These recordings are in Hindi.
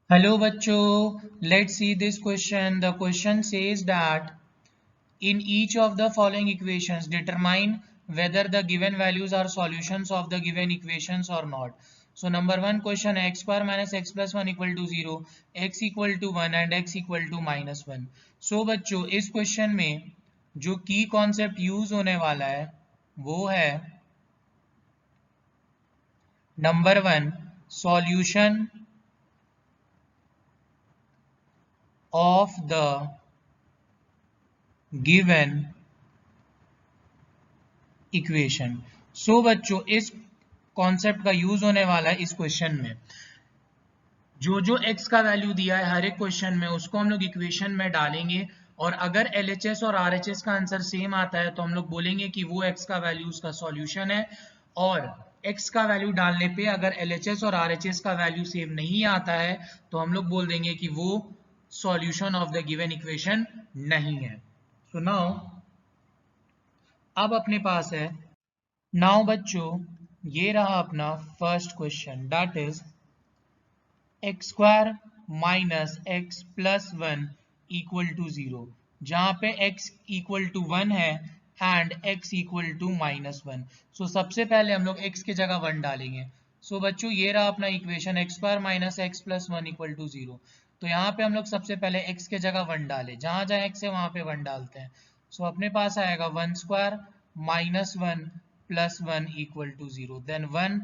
Hello bachcho, let's see this question. The question says that in each of the following equations determine whether the given values are solutions of the given equations or not. So number one question, x square minus x plus 1 equal to 0, x equal to 1 and x equal to minus 1. So बच्चों इस क्वेश्चन में जो की कॉन्सेप्ट यूज होने वाला है वो है number one, solution of the given equation. So बच्चों इस कॉन्सेप्ट का यूज होने वाला है इस क्वेश्चन में. जो जो x का वैल्यू दिया है हर एक क्वेश्चन में उसको हम लोग इक्वेशन में डालेंगे और अगर LHS और RHS का आंसर सेम आता है तो हम लोग बोलेंगे कि वो x का वैल्यू उसका सॉल्यूशन है. और x का वैल्यू डालने पे अगर LHS और RHS का वैल्यू सेम नहीं आता है तो हम लोग बोल देंगे कि वो solution of the given equation नहीं है. सो नाउ अब अपने पास है, नाउ बच्चों ये रहा अपना first question, that is x square minus x plus 1 equal to 0, जहां पे x इक्वल टू 1 है and x equal to minus 1. So सबसे पहले हम लोग x की जगह 1 डालेंगे. सो बच्चों ये रहा अपना equation x square minus x plus 1 equal to 0. तो यहाँ पे हम लोग सबसे पहले x के जगह 1 डाले, जहां जहां x है वहां पे 1 डालते हैं. सो अपने पास आएगा 1 square minus 1 plus 1 equal to 0, then 1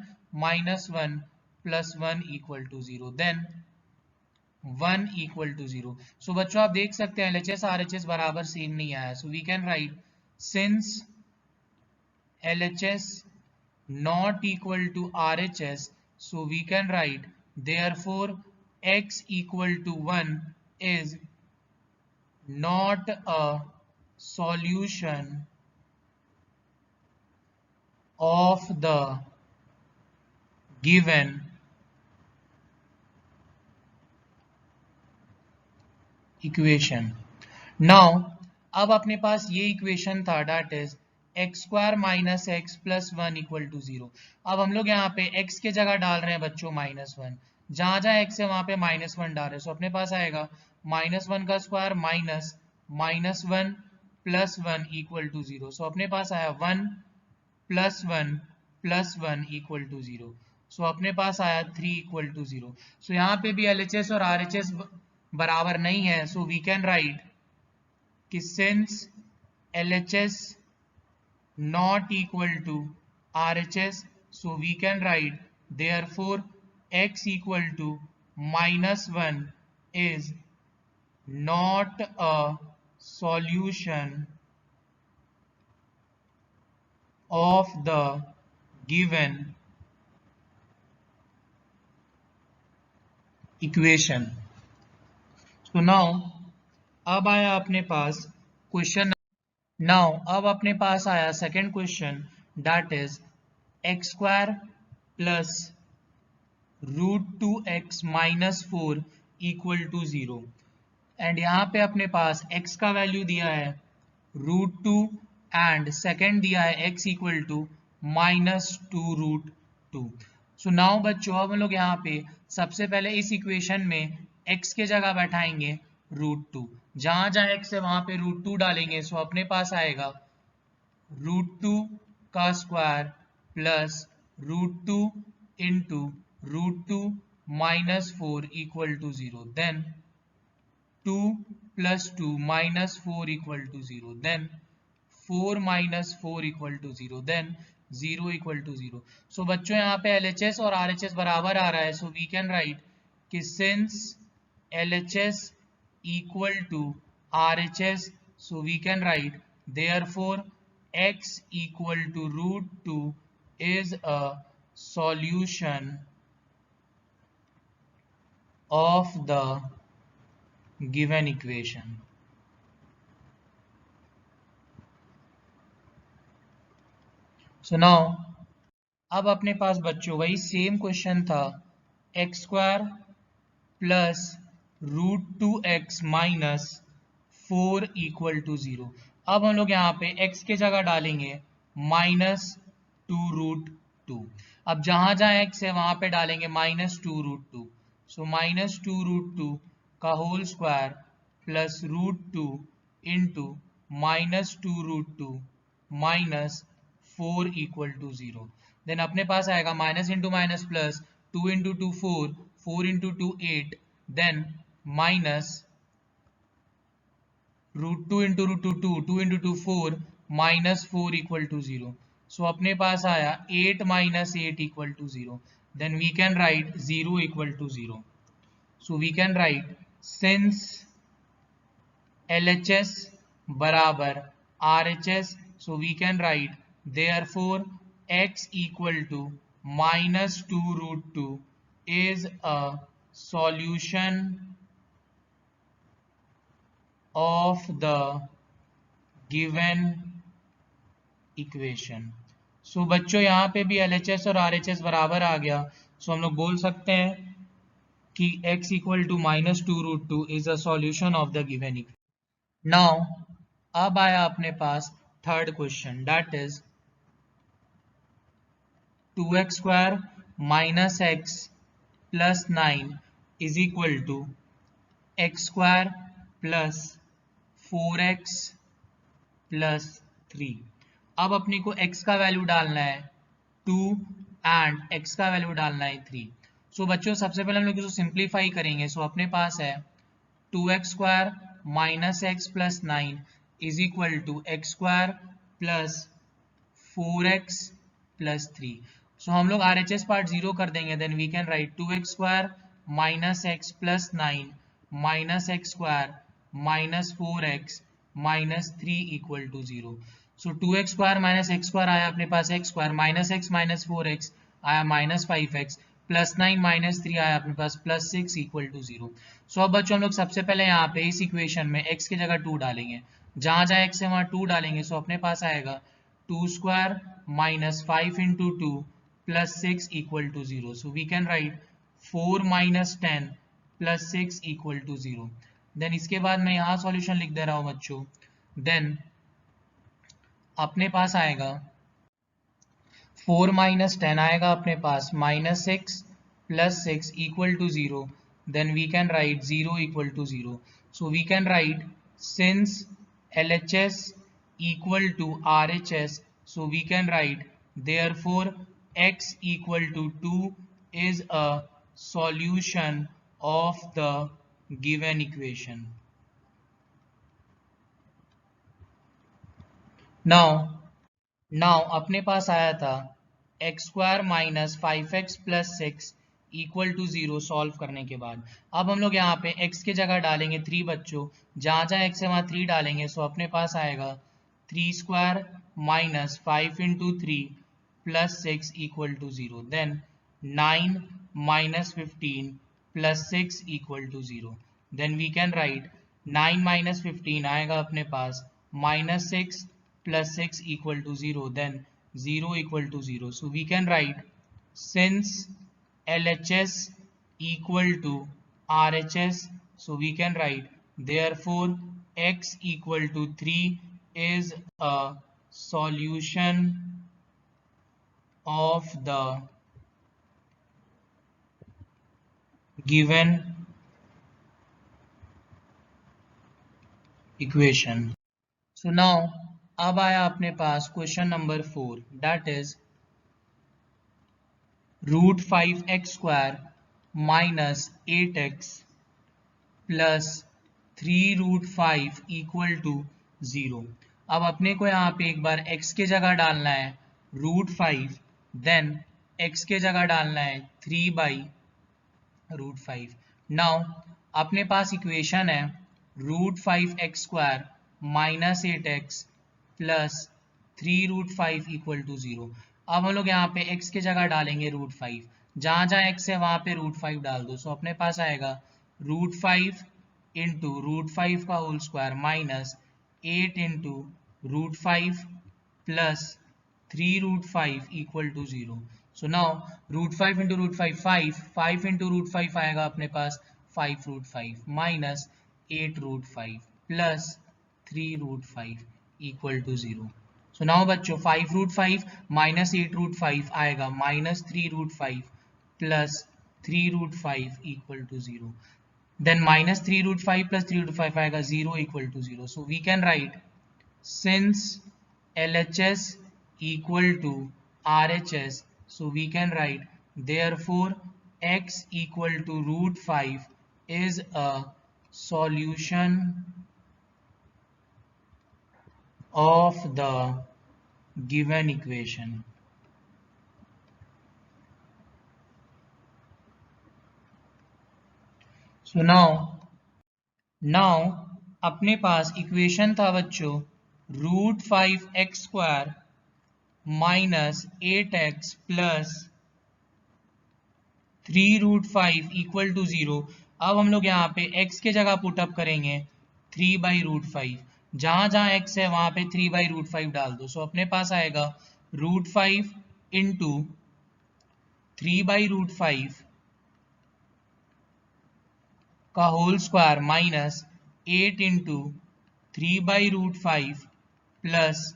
minus 1 plus 1 equal to 0, then 1 equal to 0. So बच्चों आप देख सकते हैं LHS RHS बराबर सेम नहीं आया. So we can write since LHS not equal to RHS, so we can write therefore x equal to 1 is not a solution of the given equation. Now अब अपने पास ये इक्वेशन था that is x square minus x plus 1 equal to 0. अब हम लोग यहाँ पे x के जगह डाल रहे हैं बच्चों माइनस 1, जहां जहां x है वहां पे माइनस 1 डाल रहे हैं. सो अपने पास आएगा माइनस 1 का square minus minus 1 plus 1 equal to 0. So अपने पास आया 1 प्लस 1 इक्वल टू 0. सो अपने पास आया 3 इक्वल टू 0. सो यहाँ पे भी LHS और RHS बराबर नहीं है. सो वी कैन राइट कि since LHS not equal to RHS, so we can write therefore x equal to minus 1 is not a solution of the given equation. So now अब आया अपने पास क्वेश्चन. नाउ अब अपने पास आया second question, that is x square plus root 2x minus 4 equal to 0. And यहाँ पे अपने पास x का वैल्यू दिया है रूट 2 एंड सेकेंड दिया है x equal to minus 2 root 2. So now बच्चों अब हम लोग यहाँ पे सबसे पहले इस इक्वेशन में x के जगह बैठाएंगे रूट 2, जहां जहां x है वहां पे रूट 2 डालेंगे. सो अपने पास आएगा रूट 2 का square plus root 2 into root 2 minus 4 equal to 0, then 2 plus 2 minus 4 equal to 0, then 4 minus 4 equal to 0, then 0 equal to 0. So बच्चों यहाँ पे LHS और RHS बराबर आ रहा है. सो वी कैन राइट कि since LHS equal to RHS, so we can write therefore x equal to root 2 is a solution of the given equation. So now अब अपने पास बच्चों वही सेम क्वेश्चन था, x square plus root 2x minus 4 equal to 0. अब हम लोग यहाँ पे x के जगह डालेंगे माइनस 2 रूट 2. अब जहां जहां x है वहां पे डालेंगे माइनस 2 रूट 2. सो माइनस 2√2 का whole square plus √2 into minus 2√2 minus 4 equal to 0। Then अपने पास आएगा minus into minus plus, 2 into 2 4, 4 into 2 8, then minus √2 into √2 2, 2 into 2 4, minus 4 equal to 0। So अपने पास आया 8 minus 8 equal to 0। Then we can write 0 equal to 0। So we can write since LHS बराबर RHS, so we can write therefore x equal to minus 2√2 is a solution of the given equation। so बच्चों यहाँ पे भी LHS और RHS बराबर आ गया, so हम लोग बोल सकते हैं कि x equal to minus 2√2 is a solution of the given equation। Now अब आया अपने पास third question, that is 2x square minus x plus 9 is equal to x square plus 4x plus 3। अब अपने को x का वैल्यू डालना है 2 एंड x का वैल्यू डालना है 3। सो बच्चों सबसे पहले हम लोग इसको सिंप्लीफाई करेंगे। सो अपने पास है 2x square minus x plus 9 is equal to x square plus 4x plus 3। So हम लोग RHS पार्ट 0 कर देंगे। Then we can write 2x square minus x plus 9 minus x square minus 4x minus 3 equal to 0। So 2x square minus x square आया अपने पास x square, minus x minus 4x आया माइनस 5x, प्लस 9 माइनस 3 आया अपने पास प्लस 6 इक्वल टू 0। सो अब बच्चों हम लोग सबसे पहले यहाँ पे इस इक्वेशन में x की जगह 2 डालेंगे, जहां जहां x है वहां 2 डालेंगे। सो अपने पास आएगा 2 square minus 5 into 2 plus 6 equal to 0। So we can write 4 minus 10 plus 6 equal to 0। Then इसके बाद मैं यहाँ सॉल्यूशन लिख दे रहा हूँ बच्चों। देन अपने पास आएगा 4 माइनस 10 आएगा अपने पास minus 6 plus 6 equal to 0। then we can write 0 equal to 0। so we can write since LHS equal to RHS, so we can write therefore x equal to 2 is a solution of the given equation। now अपने पास आया था x square minus 5x plus 6 equal to 0 solve करने के बाद। अब हम लोग यहाँ पे x की जगह डालेंगे 3 बच्चों, जहां जहां x है वहां 3 डालेंगे। सो अपने पास आएगा 3 square minus 5 into 3 plus 6 equal to 0। Then 9 minus 15 plus 6 equal to 0। Then we can write 9 minus 15 आएगा अपने पास minus 6 plus 6 equal to 0, then 0 equal to 0। so we can write since LHS equal to RHS, so we can write therefore x equal to 3 is a solution of the given equation। so now अब आया अपने पास question number 4, that is √5x square minus 8x plus 3√5 equal to 0। अब अपने को यहाँ पे एक बार x के जगह डालना है √5, देन x के जगह डालना है 3/√5। नाउ अपने पास इक्वेशन है √5x square minus 8x plus 3√5 equal to 0। अब हम लोग यहाँ पे x की जगह डालेंगे √5, जहां जहां x है वहां पे √5 डाल दो। सो अपने पास आएगा √5 इंटू √5 का whole square minus 8 into √5 plus 3√5 equal to 0। So now √5 into √5 5 into √5 आएगा अपने पास 5√5 minus 8√5 plus 3√5 equal to 0। So now बच्चों 5√5 माइनस 8√5 आएगा minus 3√5 plus 3√5 equal to 0. Then minus 3√5 plus 3√5 आएगा 0 equal to 0. So we can write since LHS equal to RHS, so we can write therefore x equal to √5 is a solution of the given equation. So now अपने पास इक्वेशन था बच्चों √5x² minus 8x plus 3√5 equal to 0. अब हम लोग यहाँ पे x के जगह पुटअप करेंगे 3/√5. जहां जहां x है वहां पे 3/√5 डाल दो. सो अपने पास आएगा √5 इंटू 3/√5 का whole square minus 8 into 3/√5 plus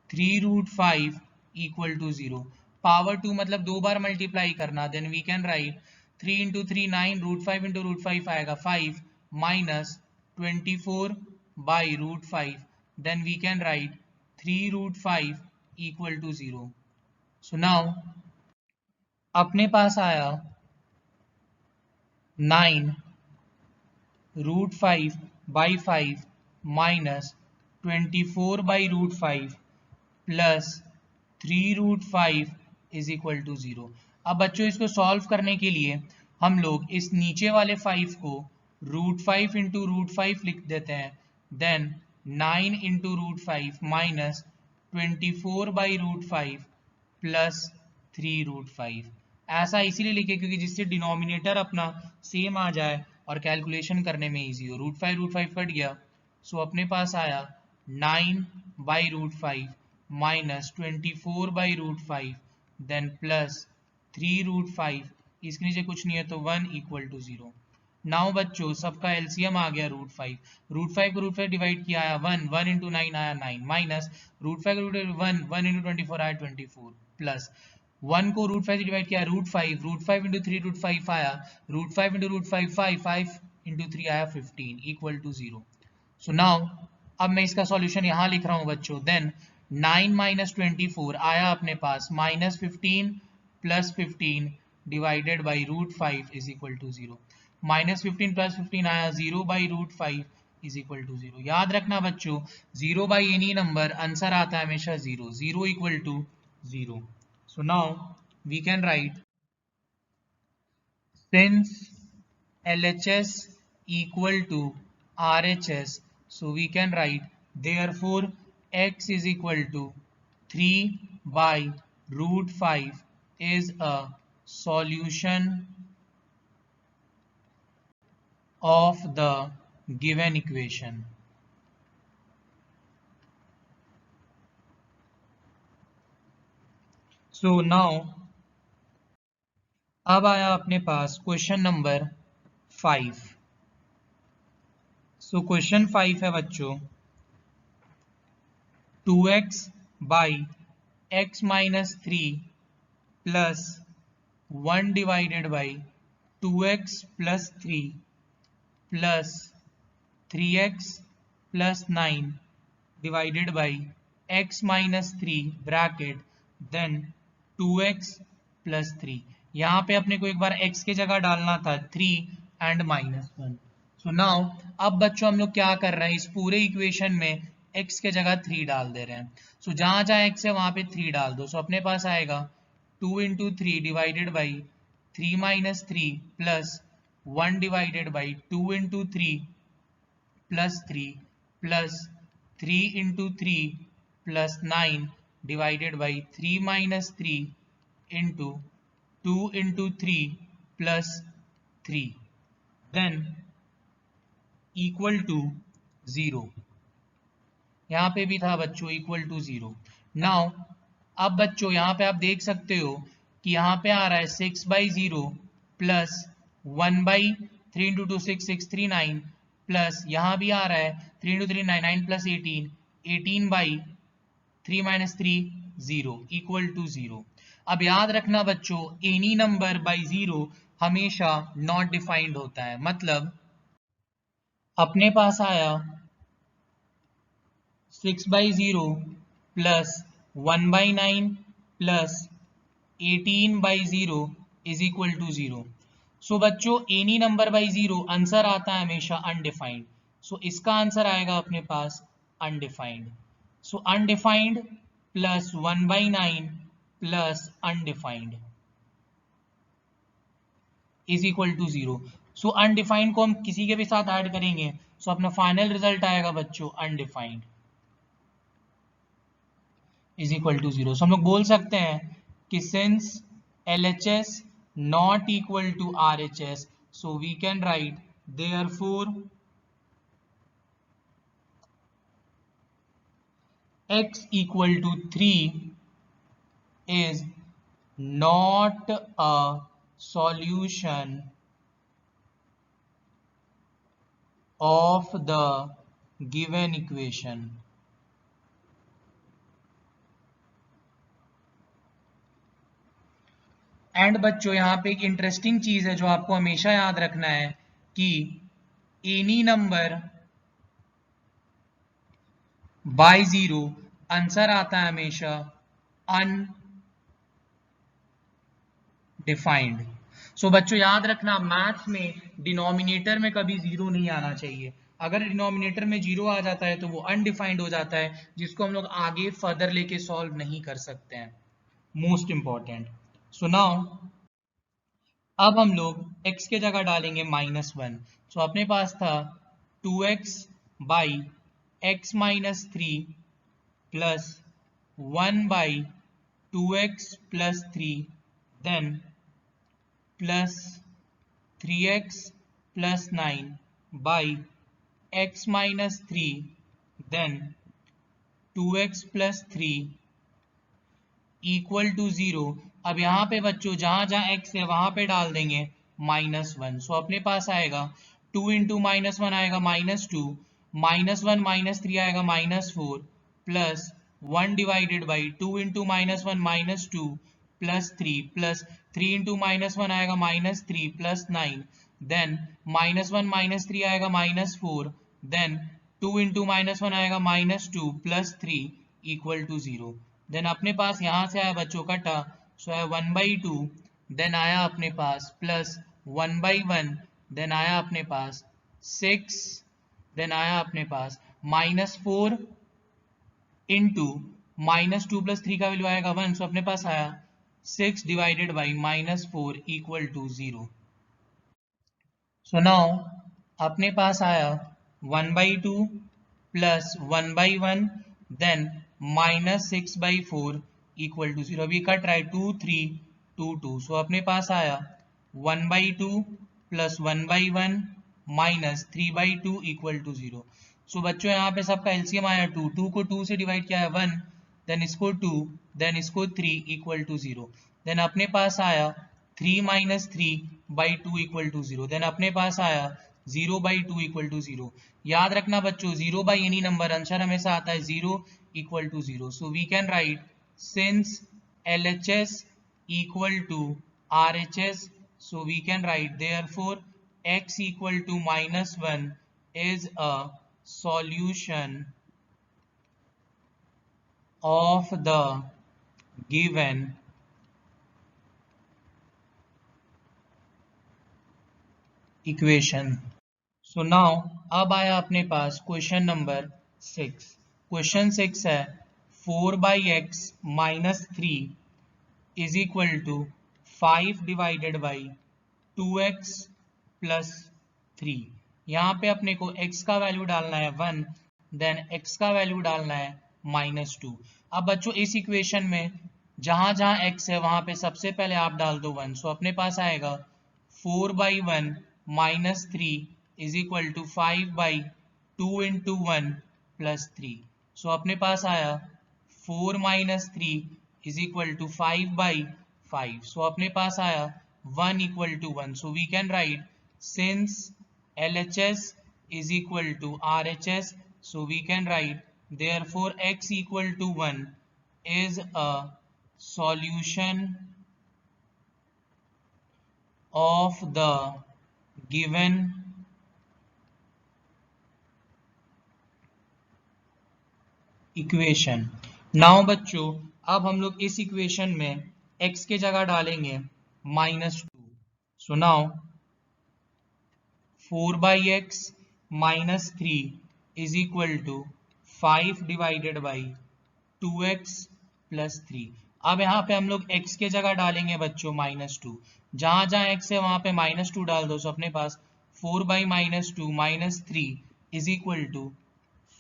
3√5 equal to 0. Power 2 मतलब 2 बार मल्टीप्लाई करना. Then we can write 3 into 3 9, √5 into √5 आएगा 5 minus 24/√5. Then we can write 3√5 equal to 0. So now अपने पास आया 9√5/5 minus 24/√5 plus 3√5 is equal to 0. अब बच्चों इसको सॉल्व करने के लिए हम लोग इस नीचे वाले 5 को √5 इंटू √5 लिख देते हैं. Then 9 into √5 minus 24/√5 plus 3√5. ऐसा इसीलिए लिखे क्योंकि जिससे डिनोमिनेटर अपना सेम आ जाए और कैलकुलेशन करने में इजी हो. √5 कट गया. सो अपने पास आया 9/√5 माइनस 24/√5 देन प्लस 3√5. इसके नीचे कुछ नहीं है तो 1 इक्वल टू 0. नाउ बच्चों सबका एलसीएम आ गया √5. √5 को √5 डिवाइड किया आया 1 इंटू 9 आया 9 माइनस √5 को 1 इंटू 24 आया 24 प्लस 1 को √5 से डिवाइड किया √5 इंटू 3 √5 आया √5 इंटू √5 5 इंटू 3 आया 15 इक्वल टू 0. सो नाउ अब मैं इसका सॉल्यूशन यहाँ लिख रहा हूँ बच्चों. देन 9 माइनस 24 आया अपने पास minus 15 plus 15 divided by √5 is equal to 0. Minus 15 plus 15 आया 0/√5 इज इक्वल टू 0. याद रखना बच्चों 0 बाई एनी नंबर आंसर आता है हमेशा 0 equal to 0. So now we can write since LHS equal to RHS, so we can write therefore x is equal to 3/√5 is a solution of the given equation. So now अब आया अपने पास क्वेश्चन नंबर 5. सो क्वेश्चन 5 है बच्चों 2x by x minus 3 plus 1 divided by 2x plus 3 plus 3x plus 9 divided by x minus 3 bracket then 2x plus 3. यहाँ पे अपने को एक बार x के जगह डालना था 3 एंड -1. सो नाउ अब बच्चों हम लोग क्या कर रहे हैं इस पूरे इक्वेशन में x के जगह 3 डाल दे रहे हैं. सो जहां जहां x है वहां पे 3 डाल दो. सो अपने पास आएगा 2 into 3 divided by 3 minus 3 plus 1 divided by 2 into 3 plus 3 plus 3 into 3 plus 9 divided by 3 minus 3 into 2 into 3 plus 3 then equal to 0. यहाँ पे भी था बच्चों equal to 0. Now अब बच्चों यहाँ पे आप देख सकते हो कि यहाँ पे आ रहा है 6/0 plus 1/3 into 2 6 3 9 plus यहाँ भी आ रहा है 3 into 3 9 9 plus 18 minus 3 0 equal to 0. अब याद रखना बच्चों एनी नंबर बाई 0 हमेशा नॉट डिफाइंड होता है। मतलब अपने पास आया 6/0 plus 1/9 plus 18/0 is equal to 0। So बच्चों एनी नंबर बाई 0 आंसर आता है हमेशा अनडिफाइंड। सो इसका आंसर आएगा अपने पास undefined. So undefined plus 1/9 plus undefined is equal to 0। So undefined को हम किसी के भी साथ ऐड करेंगे, सो अपना फाइनल रिजल्ट आएगा बच्चों undefined is equal to 0। So हम लोग बोल सकते हैं कि since LHS not equal to RHS, so we can write therefore x equal to 3 is not a solution of the given equation। And बच्चों यहाँ पे एक इंटरेस्टिंग चीज है जो आपको हमेशा याद रखना है कि एनी नंबर बाय 0 आंसर आता है हमेशा अनडिफाइंड। सो बच्चों याद रखना मैथ्स में डिनोमिनेटर में कभी 0 नहीं आना चाहिए। अगर डिनोमिनेटर में 0 आ जाता है तो वो अनडिफाइंड हो जाता है, जिसको हम लोग आगे फर्दर लेके सॉल्व नहीं कर सकते हैं। Most important. सो नाउ अब हम लोग x के जगह डालेंगे -1। सो अपने पास था 2x by x minus 3 plus 1 by 2x plus 3 then plus 3x plus 9 by x minus 3 then 2x plus 3 equal to 0। अब यहाँ पे बच्चों जहां जहां x है वहां पे डाल देंगे -1। सो अपने पास आएगा 2 इंटू -1 आएगा -2, -1 -3 आएगा -4 plus 1 divided by 2 into -1 -2 plus 3 plus 3 into -1 आएगा -3 प्लस 9 देन -1 -3 आएगा -4 देन 2 इंटू -1 आएगा -2 प्लस 3 इक्वल टू 0। देन अपने पास यहां से आया बच्चों कटा, सो है 1/2 देन आया अपने पास प्लस 1/1 देन आया अपने पास 6 देन आया अपने पास -4 इंटू -2 प्लस 3 का वैल्यू आएगा 1। सो अपने पास आया 6 divided by -4 equal to 0। So now अपने पास आया 1/2 प्लस 1/1 देन -6/4 इक्वल टू 0। अभी कट रहा है 2 3 2 2। सो अपने पास आया 1/2 plus 1/1 minus 3/2 equal to 0। So बच्चों यहाँ पे सबका एलसीएम आया 2, 2 को 2 से डिवाइड किया है 1 देन इसको 2 देन इसको 3 इक्वल टू 0। देन अपने पास आया 3 माइनस 3/2 इक्वल टू 0। देन अपने पास आया 0/2 इक्वल टू 0। याद रखना बच्चों 0 बाई एनी नंबर आंसर हमेशा आता है 0 equal to 0. So we can write since LHS equal to RHS, so we can write therefore x equal to -1 is a solution of the given equation. So now अब आया अपने पास क्वेश्चन नंबर 6। क्वेश्चन 6 है 4/x minus 3 is equal to 5 divided by 2x plus 3। यहाँ पे अपने को x का वैल्यू डालना है 1 देन x का वैल्यू डालना है -2। अब बच्चों इस इक्वेशन में जहां जहां x है वहां पे सबसे पहले आप डाल दो 1। सो अपने पास आएगा 4/1 minus 3 is equal to 5/2 into 1 plus 3। So अपने पास आया 4 minus 3 is equal to 5/5। So अपने पास आया 1 equal to 1। So we can write since LHS is equal to RHS, so we can write therefore x equal to 1 is a solution of the given equation. Now बच्चों अब हम लोग इस इक्वेशन में x के जगह डालेंगे -2। So now 4/x -3 is equal to 5 divided by 2x plus 3। अब यहाँ पे हम लोग x के जगह डालेंगे बच्चों -2। जहां जहां x है वहां पे -2 डाल दो। सो अपने पास 4/-2 -3 is equal to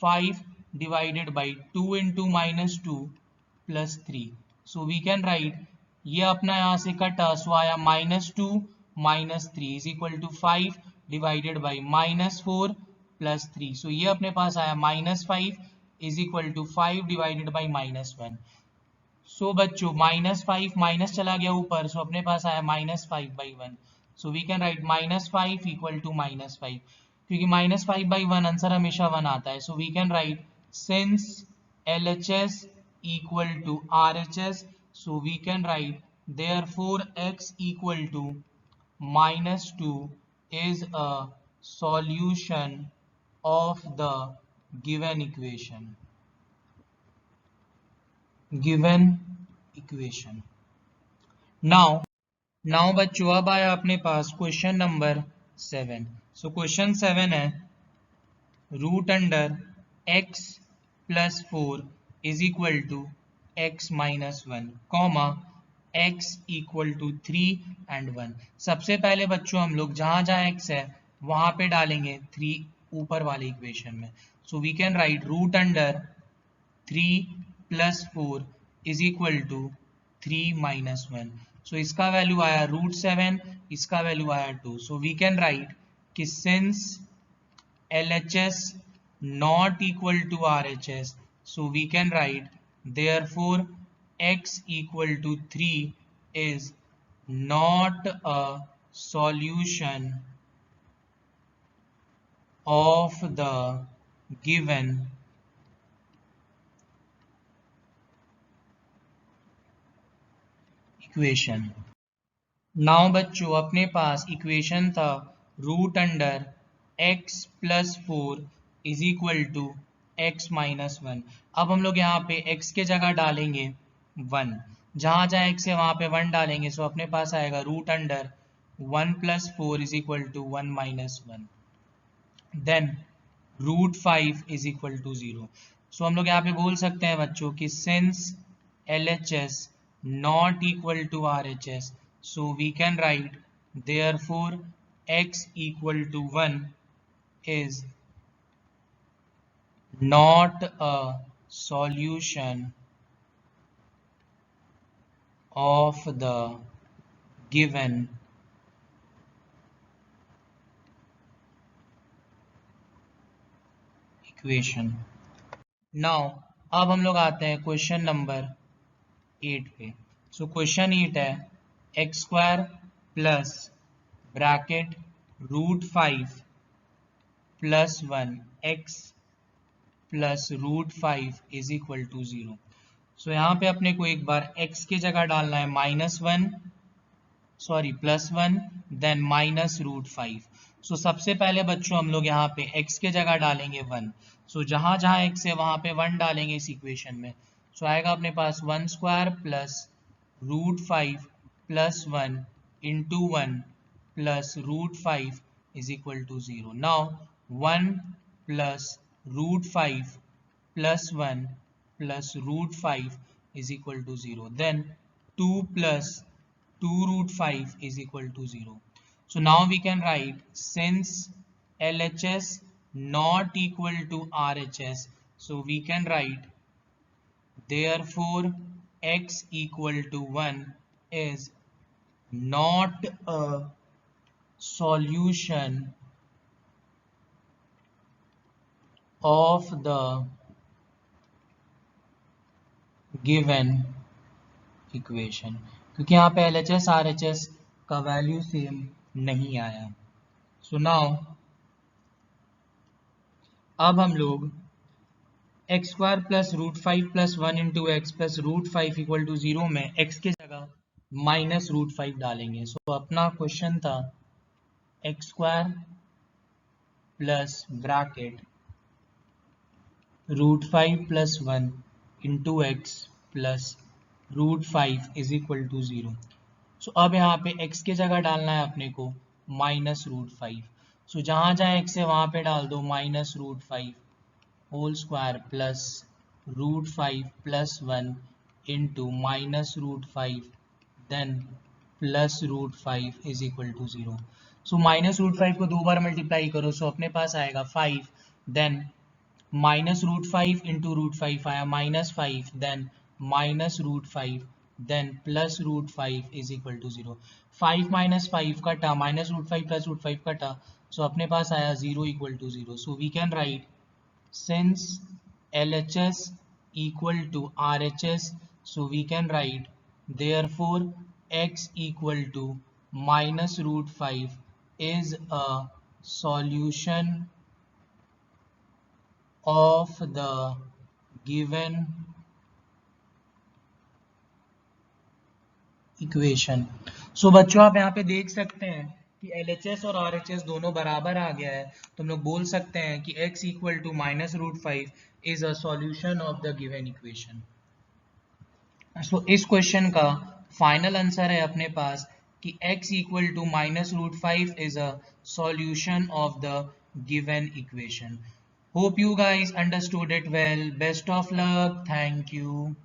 5 divided by 2 into -2 plus 3। So we can write ये अपना यहाँ से कटा सो आया -2 -3 is equal to 5 divided by -4 plus 3। So ये अपने पास आया -5 is equal to 5 divided by -1। So बच्चों -5 माइनस चला गया ऊपर सो अपने पास आया -5/1। So we can write -5 equal to -5 क्योंकि -5/1 आंसर हमेशा 1 आता है। So we can write since LHS equal to RHS, so we can write therefore x equal to -2 is a solution of the given equation। Now बच्चों अब आया अपने पास क्वेश्चन नंबर 7। सो क्वेश्चन 7 है √x plus 4 is equal to x minus 1 comma x equal to 3 and 1। सबसे पहले बच्चों हम लोग जहां जहां x है वहां पे डालेंगे 3 ऊपर वाले इक्वेशन में। So we can write √3 plus 4 is equal to 3 minus 1। So इसका वैल्यू आया √7, इसका वैल्यू आया 2। सो वी कैन राइट कि since LHS not equal to RHS, so we can write therefore x equal to 3 is not a solution of the given equation. Now बच्चों अपने पास इक्वेशन था √x plus 4 is equal to x minus 1। अब हम लोग यहाँ पे x के जगह डालेंगे 1। जहां जहां x है वहां पे 1 डालेंगे। सो अपने पास आएगा √1 plus 4 is equal to 1 minus 1। Then √5 is equal to 0। So हम लोग यहाँ पे बोल सकते हैं बच्चों कि since LHS not equal to RHS, so we can write therefore x equal to 1 is not a solution of the given equation। Now अब हम लोग आते हैं क्वेश्चन नंबर 8 पे। सो क्वेश्चन 8 है x² plus bracket √5 plus 1 x plus √5 is equal to 0। So यहाँ पे अपने को एक बार x के जगह डालना है +1 देन -√5। सो सबसे पहले बच्चों हम लोग यहाँ पे x के जगह डालेंगे 1। सो जहां जहां x है वहां पे 1 डालेंगे इस इक्वेशन में। सो आएगा अपने पास 1² plus √5 plus 1 into 1 plus √5 is equal to 0। Now 1 plus √5 plus 1 plus √5 is equal to 0। Then 2 plus 2√5 is equal to 0। So now we can write since LHS not equal to RHS, so we can write therefore x equal to 1 is not a solution of the given equation, क्योंकि यहाँ पे LHS RHS का वैल्यू सेम नहीं आया। सो नाउ अब हम लोग x² plus √5 plus 1 into x plus √5 equal to 0 में x के जगह माइनस रूट 5 डालेंगे। सो अपना क्वेश्चन था x square plus bracket root 5 plus 1 into x plus root 5 is equal to 0। So अब यहाँ पे x की जगह डालना है अपने को माइनस रूट 5। सो जहाँ जहाँ x है वहाँ पे डाल दो minus root 5 whole square plus root 5 plus 1 into minus root 5 then plus root 5 is equal to 0। So minus root 5 को दो बार मल्टीप्लाई करो, सो अपने पास आएगा 5 then minus root 5 into root 5 आया minus 5 then minus root 5 then plus root 5 is equal to 0। 5 minus 5 कटा माइनस रूट 5 प्लस रूट 5 कटा, सो अपने पास आया 0 equal to 0। So we can write since LHS equal to RHS, so we can write therefore x equal to minus root 5 is a solution of the given equation. So बच्चों आप यहाँ पे देख सकते हैं कि LHS और RHS दोनों बराबर आ गया है, तो हम लोग बोल सकते हैं कि x equal to minus root 5 is a solution of the given equation. So इस क्वेश्चन का फाइनल आंसर है अपने पास कि x equal to minus root 5 is a solution of the given equation. Hope you guys understood it well. Best of luck. Thank you.